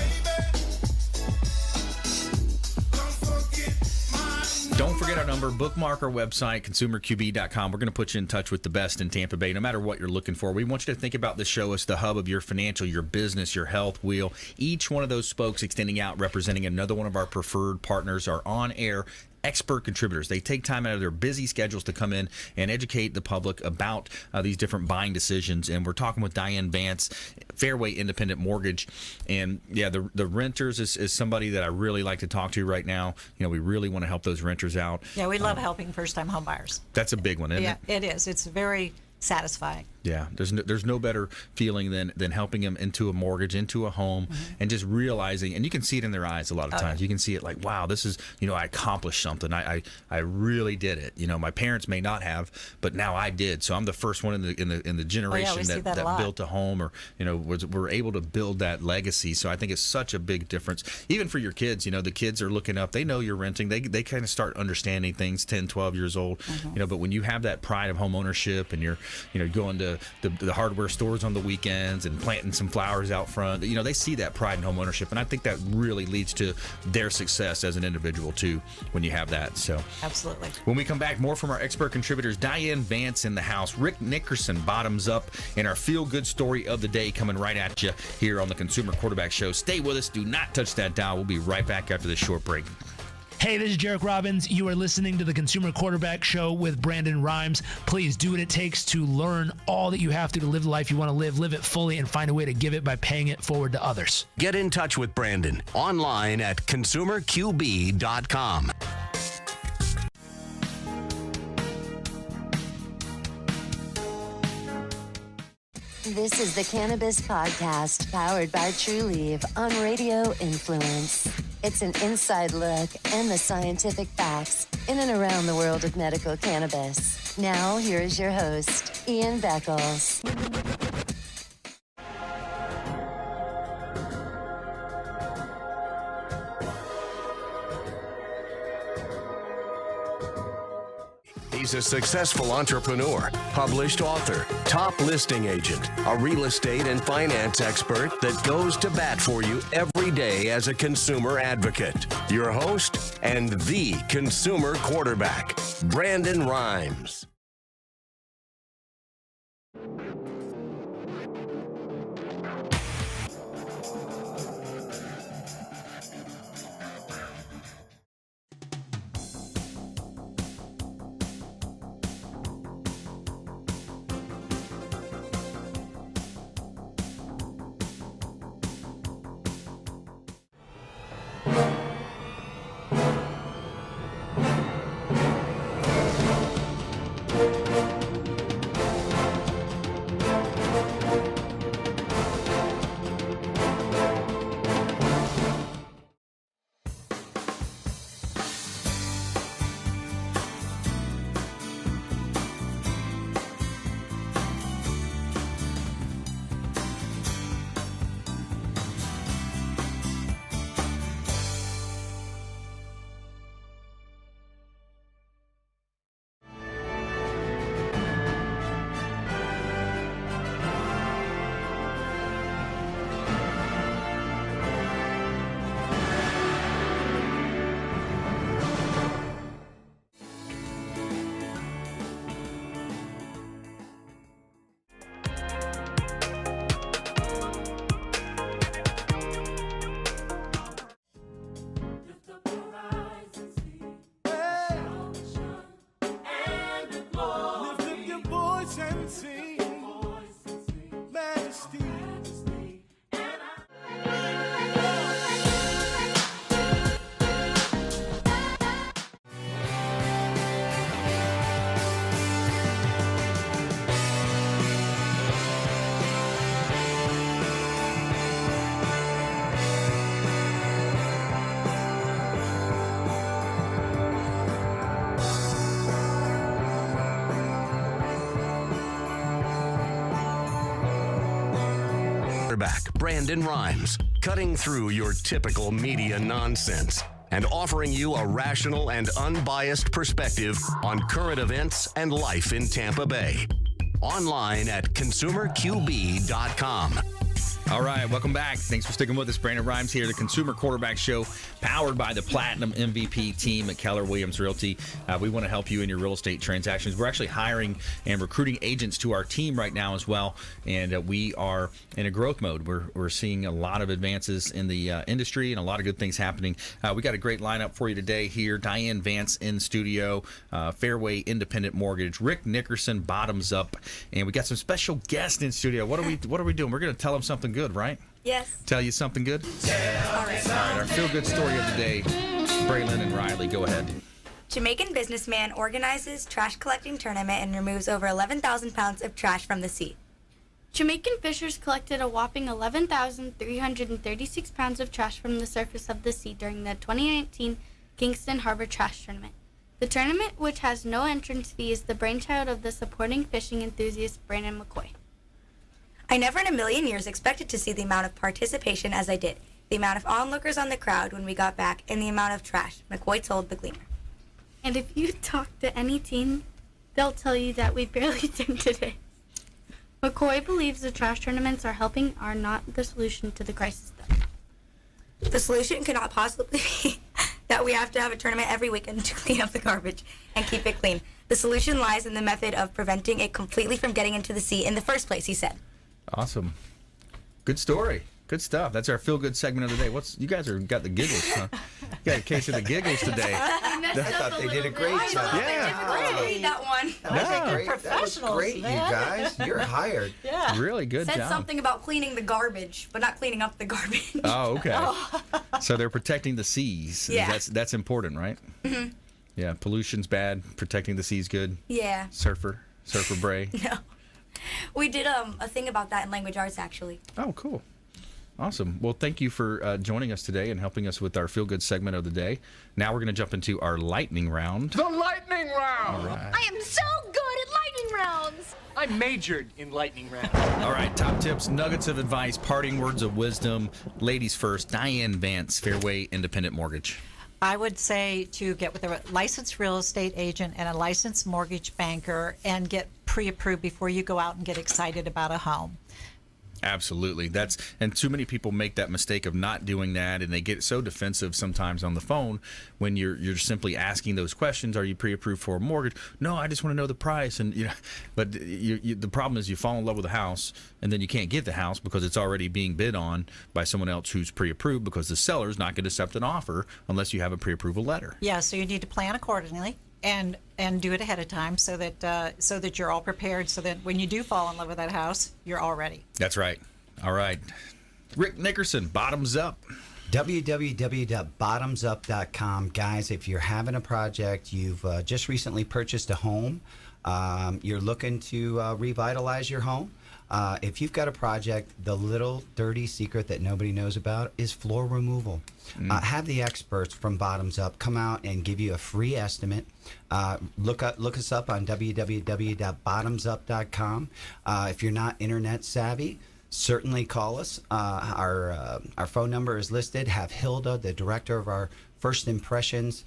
Don't forget our number. Bookmark our website, consumerqb.com. We're going to put you in touch with the best in Tampa Bay, no matter what you're looking for. We want you to think about this show as the hub of your financial, your business, your health wheel. Each one of those spokes extending out, representing another one of our preferred partners, are on air expert contributors. They take time out of their busy schedules to come in and educate the public about these different buying decisions. And we're talking with Diane Vance, Fairway Independent Mortgage. And the renters is somebody that I really like to talk to right now. We really want to help those renters out. Yeah, we love helping first-time home buyers. That's a big one, isn't it? Yeah, it is. It's very satisfying. Yeah, there's no better feeling than helping them into a mortgage, into a home, and just realizing, and you can see it in their eyes a lot of times. You can see it like, wow, this is, I accomplished something. I really did it. My parents may not have, but now I did. So I'm the first one in the generation that built a home, or were able to build that legacy. So I think it's such a big difference, even for your kids. The kids are looking up. They know you're renting. They kind of start understanding things 10, 12 years old. But when you have that pride of home ownership, and you're going to the hardware stores on the weekends and planting some flowers out front, they see that pride in home ownership, and I think that really leads to their success as an individual too when you have that. So absolutely. When we come back, more from our expert contributors. Diane Vance in the house, Rick Nickerson, Bottomzupp, and our feel-good story of the day coming right at you here on the Consumer Quarterback Show. Stay with us. Do not touch that dial. We'll be right back after this short break. Hey, this is Jarek Robbins. You are listening to the Consumer Quarterback Show with Brandon Rhymes. Please do what it takes to learn all that you have to live the life you want to live it fully, and find a way to give it by paying it forward to others. Get in touch with Brandon online at consumerqb.com. This is the Cannabis Podcast, powered by True Leaf on Radio Influence. It's an inside look and the scientific facts in and around the world of medical cannabis. Now, here is your host, Ian Beckles. He's a successful entrepreneur, published author, top listing agent, a real estate and finance expert that goes to bat for you every day as a consumer advocate. Your host and the consumer quarterback, Brandon Rhymes. Quarterback Brandon Rhymes, cutting through your typical media nonsense and offering you a rational and unbiased perspective on current events and life in Tampa Bay. Online at consumerqb.com. All right, welcome back. Thanks for sticking with us. Brandon Rhymes here, the Consumer Quarterback Show, powered by the Platinum MVP team at Keller Williams Realty. We want to help you in your real estate transactions. We're actually hiring and recruiting agents to our team right now as well, and we are in a growth mode. We're seeing a lot of advances in the industry and a lot of good things happening. We got a great lineup for you today here. Diane, Vance in studio, Fairway Independent Mortgage, Rick Nickerson, Bottomzupp, and we got some special guests in studio. What are we doing? We're going to tell them something good, right? Yes. Tell you something good? Yeah. All right. Our feel-good story of the day. Braylon and Riley, go ahead. Jamaican businessman organizes trash collecting tournament and removes over 11,000 pounds of trash from the sea. Jamaican fishers collected a whopping 11,336 pounds of trash from the surface of the sea during the 2019 Kingston Harbor Trash Tournament. The tournament, which has no entrance fee, is the brainchild of the supporting fishing enthusiast Brandon McCoy. I never in a million years expected to see the amount of participation as I did, the amount of onlookers on the crowd when we got back, and the amount of trash, McCoy told the Gleaner. And if you talk to any team, they'll tell you that we barely did today. McCoy believes the trash tournaments are not the solution to the crisis, though. The solution cannot possibly be that we have to have a tournament every weekend to clean up the garbage and keep it clean. The solution lies in the method of preventing it completely from getting into the sea in the first place, he said. Awesome. Good story. Good stuff. That's our feel-good segment of the day. You guys got the giggles, huh? You got a case of the giggles today. I thought they did a great job. Difficult to read that one. That was great, you guys. You're hired. Yeah. Really good Said job. something about cleaning the garbage, but not cleaning up the garbage. Oh, okay. So they're protecting the seas. Yeah. That's important, right? Mm-hmm. Yeah, pollution's bad. Protecting the seas good. Yeah. Surfer Bray. No. We did a thing about that in language arts, actually. Oh, cool. Awesome. Well, thank you for joining us today and helping us with our feel-good segment of the day. Now we're going to jump into our lightning round. The lightning round! All right. I am so good at lightning rounds! I majored in lightning rounds. All right, top tips, nuggets of advice, parting words of wisdom. Ladies first, Diane Vance, Fairway Independent Mortgage. I would say to get with a licensed real estate agent and a licensed mortgage banker and get pre-approved before you go out and get excited about a home. Absolutely. And too many people make that mistake of not doing that, and they get so defensive sometimes on the phone when you're simply asking those questions. Are you pre-approved for a mortgage? No, I just want to know the price. And but the problem is you fall in love with a house, and then you can't get the house because it's already being bid on by someone else who's pre-approved, because the seller's not going to accept an offer unless you have a pre-approval letter. Yeah, so you need to plan accordingly and do it ahead of time so that you're all prepared, so that when you do fall in love with that house, you're all ready. That's right. All right. Rick Nickerson, Bottomzupp. www.bottomzupp.com. Guys, if you're having a project, you've just recently purchased a home, you're looking to revitalize your home, if you've got a project, the little dirty secret that nobody knows about is floor removal. Have the experts from Bottomzupp come out and give you a free estimate. Look us up on www.bottomzupp.com. If you're not internet savvy, certainly call us. Our phone number is listed. Have Hilda, the director of our First Impressions.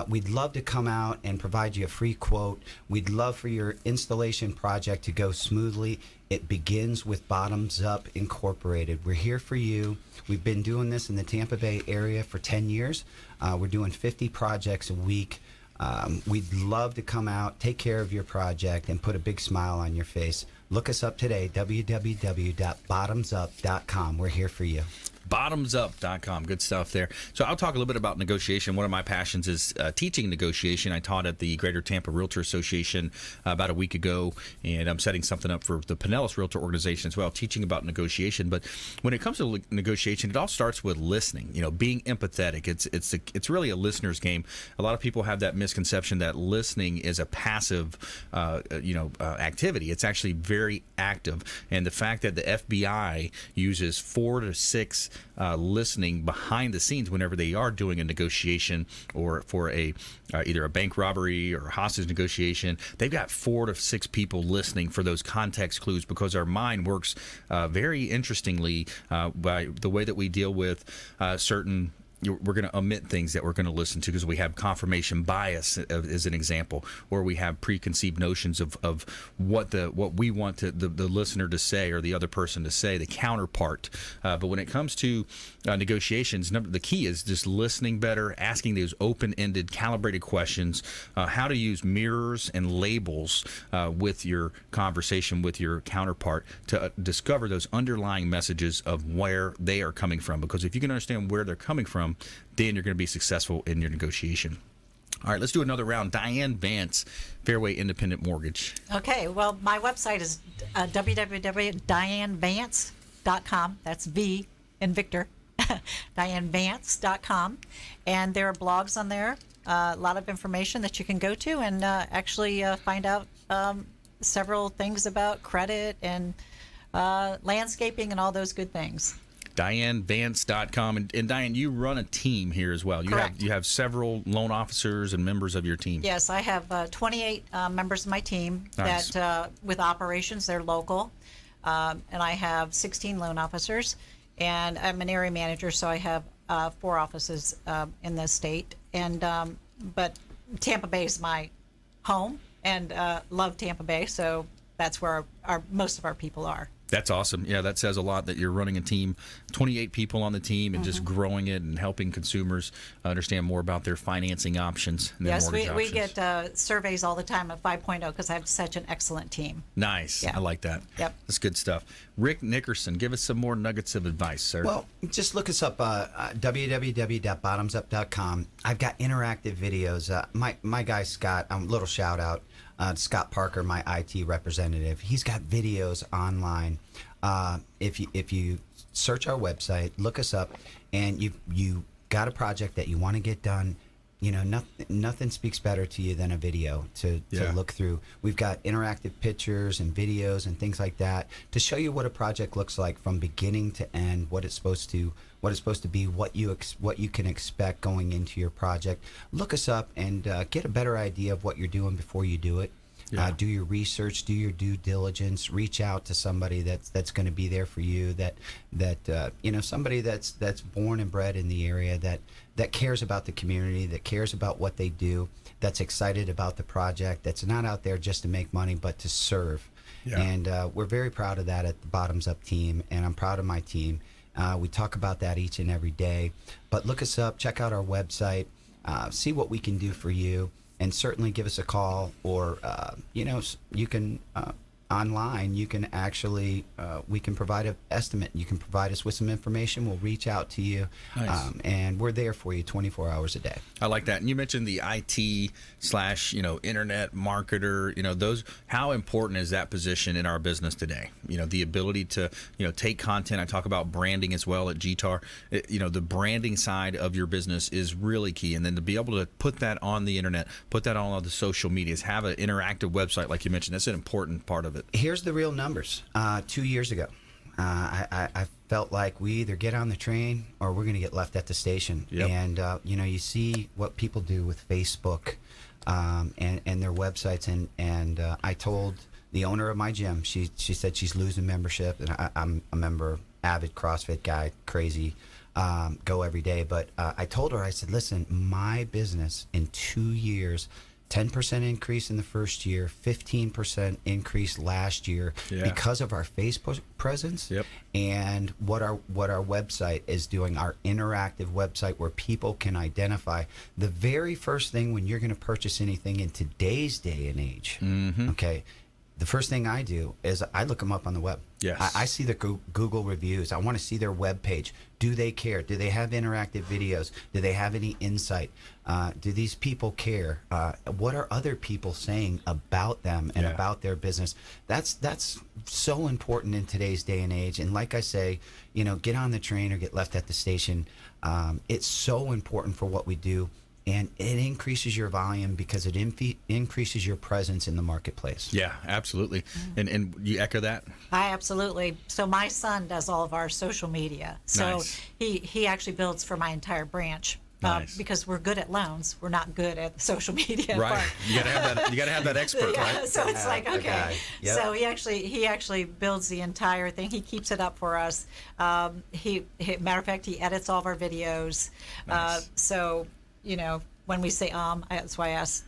We'd love to come out and provide you a free quote. We'd love for your installation project to go smoothly. It begins with Bottomzupp Incorporated. We're here for you. We've been doing this in the Tampa Bay area for 10 years. We're doing 50 projects a week. We'd love to come out, take care of your project, and put a big smile on your face. Look us up today, www.bottomzupp.com. We're here for you. Bottomzupp.com. Good stuff there. So I'll talk a little bit about negotiation. One of my passions is teaching negotiation. I taught at the Greater Tampa Realtor Association about a week ago, and I'm setting something up for the Pinellas Realtor Organization as well, teaching about negotiation. But when it comes to negotiation, it all starts with listening, being empathetic. It's really a listener's game. A lot of people have that misconception that listening is a passive activity. It's actually very active. And the fact that the FBI uses 4 to 6 listening behind the scenes whenever they are doing a negotiation or for either a bank robbery or a hostage negotiation, they've got 4 to 6 people listening for those context clues, because our mind works very interestingly by the way that we deal with certain. We're going to omit things that we're going to listen to because we have confirmation bias, as an example, or we have preconceived notions of what we want the listener to say or the other person to say, the counterpart. But when it comes to negotiations, the key is just listening better, asking those open-ended, calibrated questions, how to use mirrors and labels with your conversation with your counterpart to discover those underlying messages of where they are coming from. Because if you can understand where they're coming from, then you're going to be successful in your negotiation. All right, let's do another round. Diane Vance, Fairway Independent Mortgage. Okay, well, my website is www.dianevance.com. That's V in Victor, dianevance.com. And there are blogs on there, a lot of information that you can go to and actually find out several things about credit and landscaping and all those good things. DianeVance.com. And Diane, you run a team here as well. Correct. You have several loan officers and members of your team. Yes, I have 28 members of my team. Nice. That with operations, they're local. And I have 16 loan officers. And I'm an area manager, so I have 4 offices in the state. And but Tampa Bay is my home, and love Tampa Bay, so that's where most of our people are. That's awesome. Yeah, that says a lot that you're running a team, 28 people on the team, and just growing it and helping consumers understand more about their financing options. And Yes, mortgage we options. get surveys all the time of 5.0 because I have such an excellent team. Nice. Yeah. I like that. Yep. That's good stuff. Rick Nickerson, give us some more nuggets of advice, sir. Well, just look us up, www.bottomzupp.com. I've got interactive videos. My guy, Scott, little shout out, Scott Parker, my IT representative. He's got videos online. If you search our website, look us up, and you got a project that you want to get done, you know, nothing speaks better to you than a video to look through. We've got interactive pictures and videos and things like that to show you what a project looks like from beginning to end, what it's supposed to be, what you can expect going into your project. Look us up and get a better idea of what you're doing before you do it. Yeah. Do your research, do your due diligence, reach out to somebody that's going to be there for you, that you know, somebody that's born and bred in the area, that cares about the community, that cares about what they do, that's excited about the project, that's not out there just to make money but to serve. Yeah. And we're very proud of that at the Bottomzupp team, and I'm proud of my team. We talk about that each and every day. But look us up, check out our website, see what we can do for you. And certainly give us a call, or you know, you can online. You can actually we can provide an estimate. You can provide us with some information. We'll reach out to you, Nice. And we're there for you 24 hours a day. I like that. And you mentioned the IT / internet marketer. You know, those. How important is that position in our business today? You know, the ability to take content. I talk about branding as well at GTAR. The branding side of your business is really key, and then to be able to put that on the internet, put that on all the social medias, have an interactive website like you mentioned. That's an important part of it. Here's the real numbers. 2 years ago, I felt like we either get on the train or we're going to get left at the station. Yep. And you see what people do with Facebook and their websites. And I told the owner of my gym, she said she's losing membership, and I'm a member, avid CrossFit guy, crazy, go every day. But I told her, I said, listen, my business in 2 years, 10% increase in the first year, 15% increase last year because of our Facebook presence. Yep. And what our website is doing, our interactive website where people can identify the very first thing when you're going to purchase anything in today's day and age. Mm-hmm. Okay. The first thing I do is I look them up on the web. Yes. I see the Google reviews. I want to see their web page. Do they care? Do they have interactive videos? Do they have any insight? Do these people care? What are other people saying about them and about their business? That's so important in today's day and age. And like I say, get on the train or get left at the station. It's so important for what we do. And it increases your volume because it increases your presence in the marketplace. Yeah, absolutely. And you echo that? I absolutely. So my son does all of our social media. So Nice. he actually builds for my entire branch. Nice. Because we're good at loans, we're not good at the social media Right. part. You gotta have that expert, Yeah, right? so it's like, okay. Yep. So he actually builds the entire thing. He keeps it up for us. Matter of fact, he edits all of our videos. Nice. So when we say that's why I asked.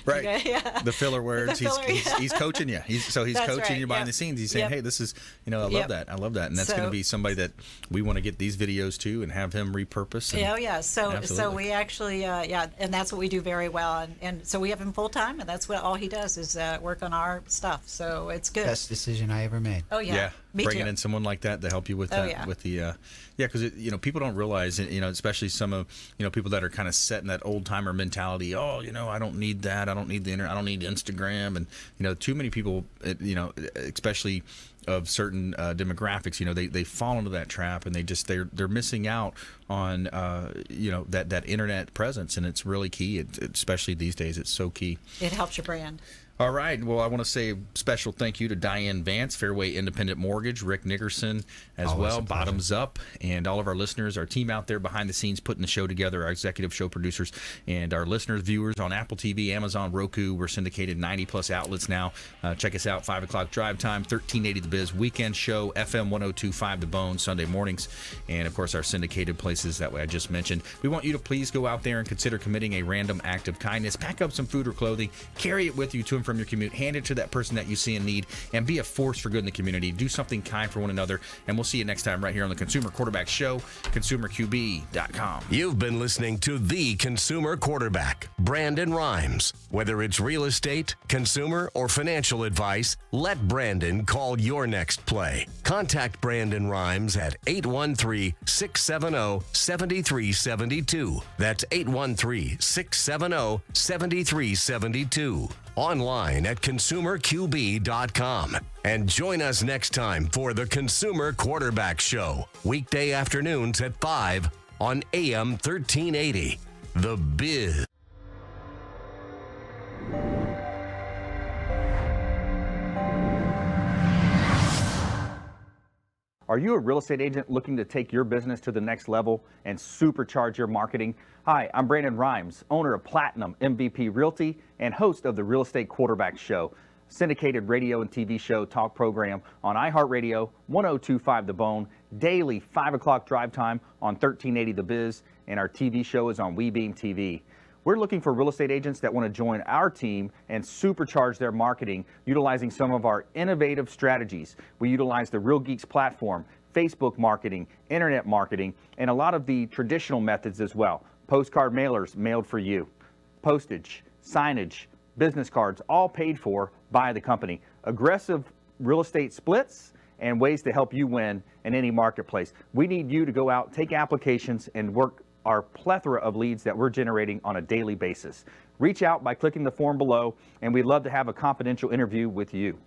Right. Okay, yeah. The filler words. The filler, He's coaching you. He's That's coaching right, you behind yep. the scenes. He's saying, Yep. hey, this is, I love Yep. that. I love that. And that's So- going to be somebody that we want to get these videos to and have him repurpose. And, Yeah. So Absolutely. we actually and that's what we do very well, and so we have him full time, and that's what all he does is work on our stuff. So it's good. Best decision I ever made. Oh yeah. Me bringing too. in someone like that to help you with Oh, that, yeah. with the, because people don't realize, especially some of, people that are kind of set in that old timer mentality. Oh, I don't need that. I don't need the internet. I don't need Instagram. And too many people, especially of certain demographics, they fall into that trap, and they're missing out on that internet presence, and it's really key. Especially these days, it's so key. It helps your brand. All right. Well, I want to say a special thank you to Diane Vance, Fairway Independent Mortgage, Rick Nickerson as Always well, a pleasure. Bottomzupp, and all of our listeners, our team out there behind the scenes putting the show together, our executive show producers, and our listeners, viewers on Apple TV, Amazon, Roku. We're syndicated 90-plus outlets now. Check us out, 5 o'clock drive time, 1380 The Biz, weekend show, FM 102.5 The Bone, Sunday mornings, and, of course, our syndicated places that way I just mentioned. We want you to please go out there and consider committing a random act of kindness. Pack up some food or clothing. Carry it with you to and from your commute, hand it to that person that you see in need, and be a force for good in the community. Do something kind for one another, and we'll see you next time right here on the Consumer Quarterback Show, consumerqb.com. You've been listening to the Consumer Quarterback, Brandon Rhymes. Whether it's real estate, consumer, or financial advice, let Brandon call your next play. Contact Brandon Rhymes at 813-670-7372. That's 813-670-7372. Online at consumerqb.com. And join us next time for the Consumer Quarterback Show, weekday afternoons at 5 on AM 1380. The Biz. Are you a real estate agent looking to take your business to the next level and supercharge your marketing? Hi, I'm Brandon Rhymes, owner of Platinum MVP Realty and host of the Real Estate Quarterback Show, syndicated radio and TV show talk program on iHeartRadio, 1025 The Bone, daily 5 o'clock drive time on 1380 The Biz, and our TV show is on WeBeam TV. We're looking for real estate agents that want to join our team and supercharge their marketing utilizing some of our innovative strategies. We utilize the Real Geeks platform, Facebook marketing, internet marketing, and a lot of the traditional methods as well. Postcard mailers mailed for you, postage, signage, business cards, all paid for by the company. Aggressive real estate splits and ways to help you win in any marketplace. We need you to go out, take applications, and work our plethora of leads that we're generating on a daily basis. Reach out by clicking the form below, and we'd love to have a confidential interview with you.